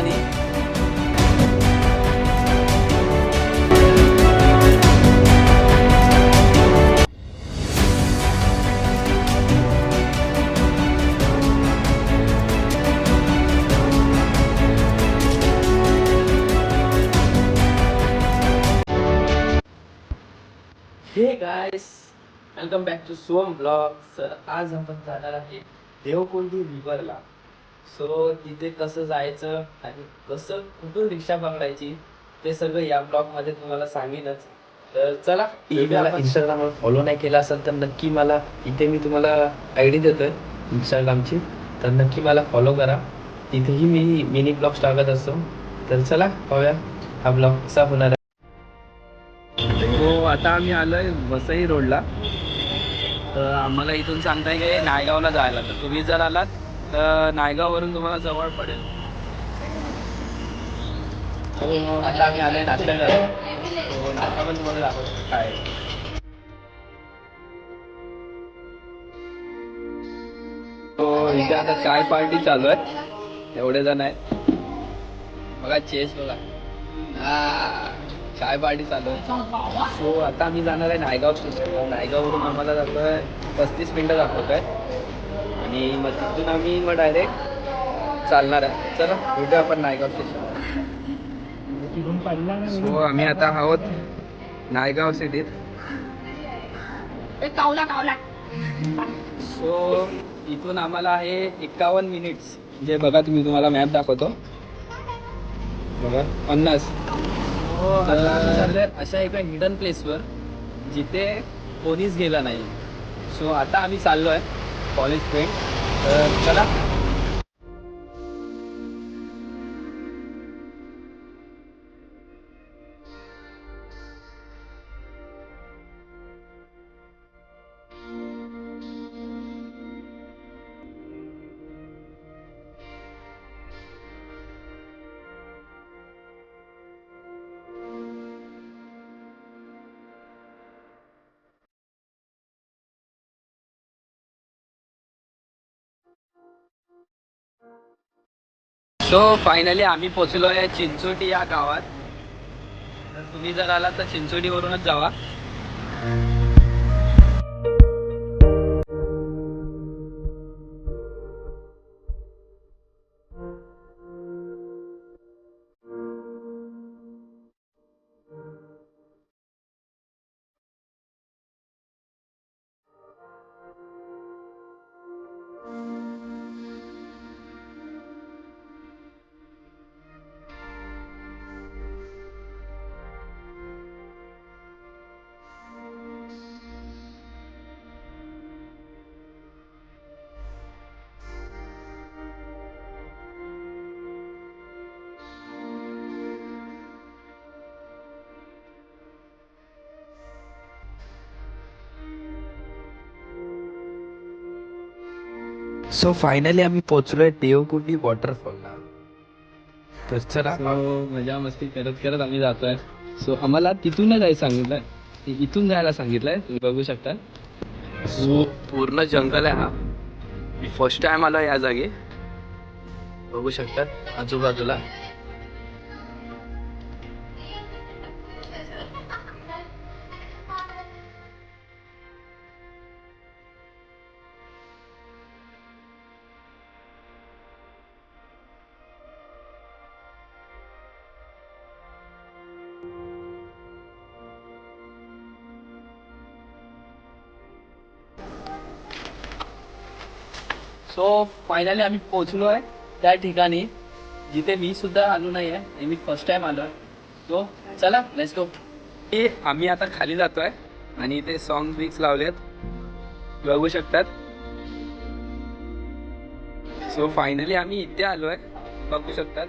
ठिकाणी. Hey guys, welcome back to Som blog. Sir आज आपण जाणार आहे देवकोंडी रिव्हरला. सो तिथे कसं जायचं आणि कसं कुठून रिक्षा पकडायची ते सगळं या ब्लॉगमध्ये तुम्हाला सांगेनच. तर चला, मला इंस्टाग्रामवर फॉलो नाही केला असेल तर नक्की मला इथे मी तुम्हाला आय डी देतोय इंस्टाग्रामची, तर नक्की मला फॉलो करा. तिथेही मी मिनी ब्लॉग्स टाकत असतो. तर चला पाहूया हा ब्लॉग कसा होणार आहे. हो, आता आम्ही आलोय वसई रोडला. तर आम्हाला इथून सांगताय की नायगावला जायला, तर तुम्ही जर आलात तर नायगाववरून तुम्हाला जवळ पडेल. आता आम्ही आलोय नाश्त्याला. तो नाश्ता पण तुम्हाला दाखवतो काय आहे. तो इथे आता चाय पार्टी चालू आहे, एवढे जण आहेत बघा. चेस बघा, चाय पार्टी चालू आहे. सो आता आम्ही जाणार आहे नायगाव स्टेशनला. नायगाववरून आम्हाला जातोय 35 मिनटं दाखवत आहे आणि मग तिथून आम्ही मग डायरेक्ट चालणार आहे. चला भेटूया आपण नायगाव स्टेशनला. सो आम्ही आता आहोत नायगाव सिटीत. सो इथून आम्हाला आहे 51 मिनिट्स. जे बघा तुम्ही, तुम्हाला मॅप दाखवतो बघा, 50. अशा एका हिडन प्लेसवर जिथे कोणीच गेला नाही. सो आता आम्ही चाललो आहे कॉलेज फ्रेंड. तर चला. सो फायनली आम्ही पोचलो आहे चिंचोटी या गावात. तर तुम्ही जर आलात तर चिंचोटीवरूनच जावा. सो फायनली आम्ही पोचलोय देवकुंडी वॉटरफॉलला. तर चला, मजा मस्ती करत करत आम्ही जातोय. सो आम्हाला तिथून नाही जायचं सांगितलंय, इथून जायला सांगितलंय. तुम्ही बघू शकता. सो पूर्ण जंगल आहे हा. मी फर्स्ट टाइम आलो या जागी. बघू शकतात आजूबाजूला. सो फायनली आम्ही पोहोचलो आहे त्या ठिकाणी जिथे मी सुद्धा आलो नाही आहे. मी फर्स्ट टाइम आलो आहे. सो चला, लेट्स गो. आम्ही आता खाली जातोय आणि इथे सॉंग बिक्स लावलेत, बघू शकतात. सो फायनली आम्ही इथे आलोय, बघू शकतात.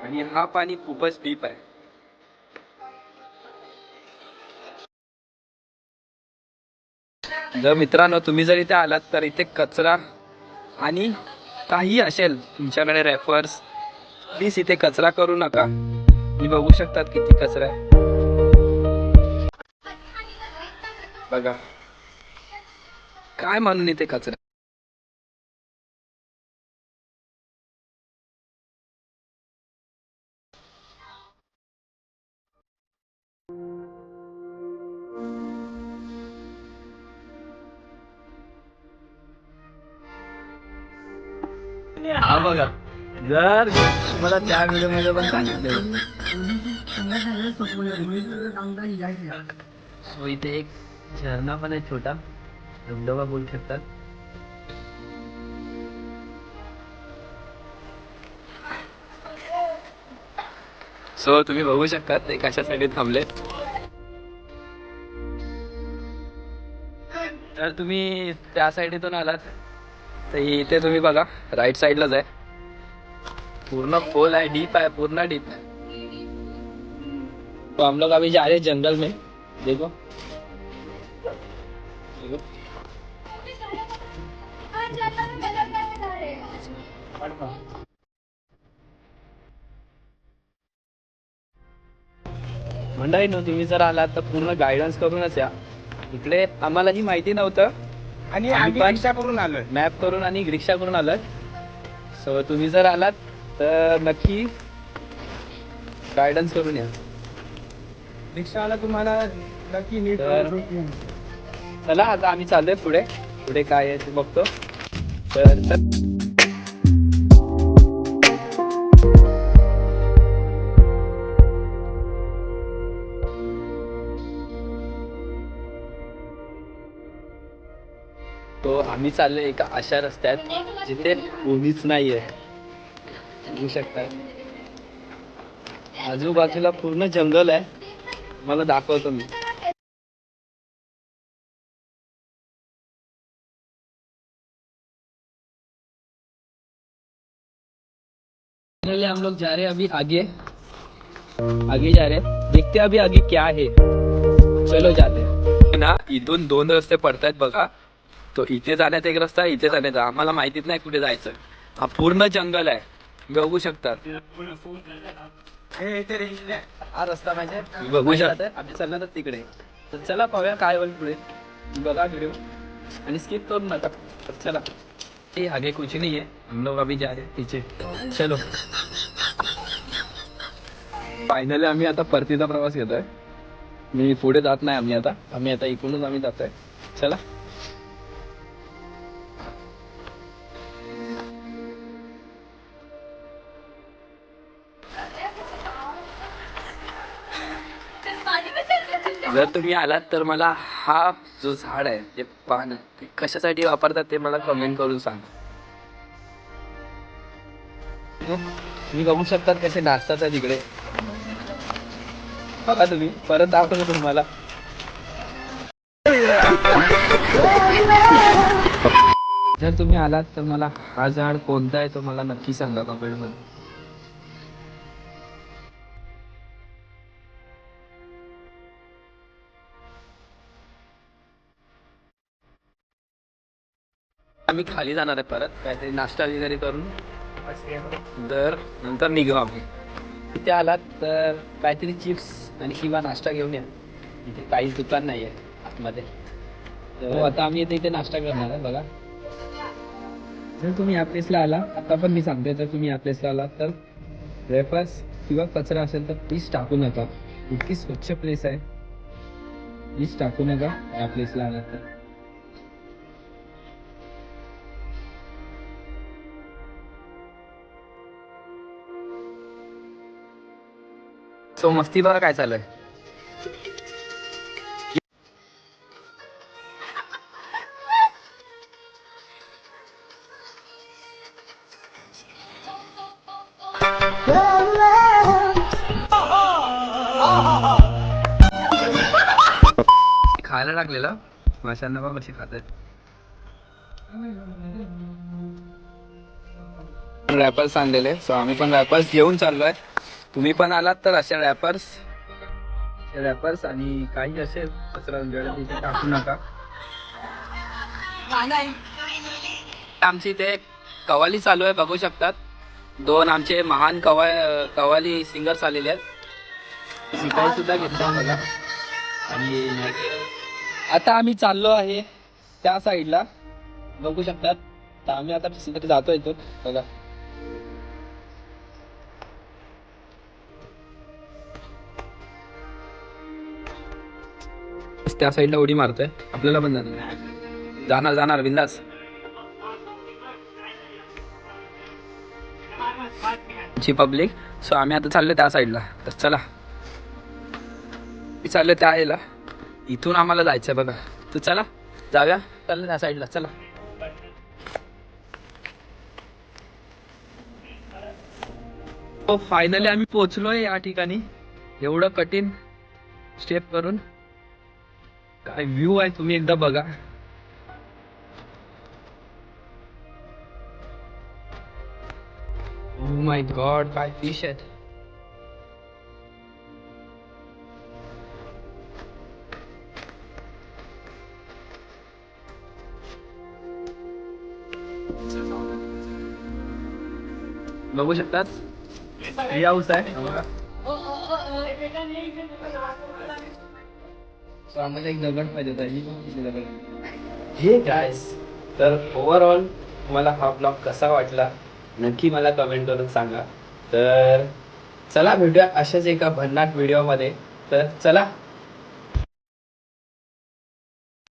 आणि हा पाणी खूपच डीप आहे. जर मित्रांनो तुम्ही जर इथे आलात तर इथे कचरा आणि काही असेल तुमच्याकडे रेफर्स, प्लीज इथे कचरा करू नका. तुम्ही बघू शकतात किती कचरा आहे बघा. काय म्हणून इथे कचरा. हा बघा, जर मला त्या व्हिडिओ मध्ये पण सांगितलं सो इथे एक झरणा पण आहे छोटा, धबधबा बोलू शकतात. सो तुम्ही बघू शकता ते कशासाठी थांबले. तर तुम्ही त्या साईडीतून आलात तर इथे तुम्ही बघा राईट साईडलाच आहे, पूर्ण खोल आहे, डीप आहे, पूर्ण डीप है. तो हम लोग अभी जा रहे हैं जंगल में. देखो देखो मंडळी न तुम्ही जर आलात तर पूर्ण गायडन्स करूनच या. इकडे आम्हालाही माहिती नव्हतं आणि आम्ही आम्ही रिक्षा करून आलोय. मॅप करून आणि रिक्षा करून आलात. सो तुम्ही जर आलात तर नक्की गायडन्स करून या. रिक्षावाला तुम्हाला नक्की नीट तर- चला आता आम्ही चाललोय पुढे. पुढे काय आहे ते बघतो. तर तो आम्ही चाललोय एका अशा रस्त्यात जिथे कोणीच नाहीये. बघू शकता आजूबाजूला पूर्ण जंगल आहे. मला दाखवतो मी. हम लोग जा रहे हैं अभी आगे आगे जा रहे हैं. देखते हैं अभी आगे क्या है. चलो जाते हैं ना. इथून दोन रस्ते पडतायत बघा. तो इथे जाण्यात एक रस्ता, इथे जाण्याचा. आम्हाला माहितीच नाही कुठे जायचं. हा पूर्ण जंगल आहे, बघू शकतात. हा रस्ता म्हणजे बघू शकता. आम्ही चालणार तिकडे. तर चला पाहूया काय होईल पुढे. बघा व्हिडिओ आणि स्किप करू नका. तर चला. ये आगे कुछ नहीं है, हम लोग अभी जा रहे हैं पीछे. चलो. फायनली आम्ही आता परतीचा प्रवास घेतोय. मी पुढे जात नाही. आम्ही आता इकडूनच आम्ही जातोय. चला. जर तुम्ही आलात तर मला हा जो झाड आहे ते पान ते कशासाठी वापरतात ते मला कमेंट करून सांगा. तुम्ही बघू शकतात कसे नाचतात आहे तिकडे. बघा तुम्ही, परत दाखवतो तुम्हाला. जर तुम्ही आलात तर मला हा झाड कोणता आहे तो मला नक्की सांगा कमेंट मध्ये. आम्ही खाली जाणार आहे परत काहीतरी नाश्ता वगैरे करून. तर नंतर निघू आम्ही. इथे आलात तर काहीतरी चिप्स आणि किंवा नाश्ता घेऊन या. इथे काहीच दुकान नाही आहे आतमध्ये. तर आता आम्ही इथे नाश्ता करणार आहे बघा. जर तुम्ही या प्लेसला आला, आता पण मी सांगते, जर तुम्ही या प्लेसला आलात तर वेफर्स किंवा कचरा असेल तर प्लीज टाकू नका. इतकी स्वच्छ प्लेस आहे, प्लीज टाकू नका या प्लेसला आलात तर. सो मस्ती बघा काय चालू आहे. खायला लागलेलं माशांना बघ कशी खातात. रॅपर्स आणलेले. सो आम्ही पण रॅपर्स घेऊन चाललोय. तुम्ही पण आलात तर अशा रॅपर्स आणि काही असेल कचरा तिथे टाकू नका. आमची इथे कव्वाली चालू आहे, बघू शकतात. दोन आमचे महान कव्वाली सिंगर्स आलेले आहेत. शिकाय सुद्धा घेतला मला. आणि आता आम्ही चाललो आहे त्या साईडला बघू शकतात. तर आम्ही आता तिथे जातो इथून बघा. त्या साईडला उडी मारतोय, आपल्याला पण जाणार जाणार बिंदास. ची पब्लिक. सो आम्ही आता चाललो त्या साईडला. तर चला चाललो त्या याला, इथून आम्हाला जायचंय बघा. तर चला जाऊया, चाललं त्या साईडला. चला हो, फायनली आम्ही पोहोचलोय या ठिकाणी. एवढं कठीण स्टेप करून. काय व्ह्यू आहे तुम्ही एकदा बघा. ओ माय गॉड, काय फिश आहेत. बघू शकतात, ट्री हाऊस आहे. So, आम्हाला एक दगड पाहिजे होता. हे गाईस, तर ओव्हरऑल तुम्हाला हा ब्लॉग कसा वाटला नक्की मला कमेंट करून सांगा. तर चला भेटूया अशाच एका भन्नाट व्हिडिओमध्ये. तर चला.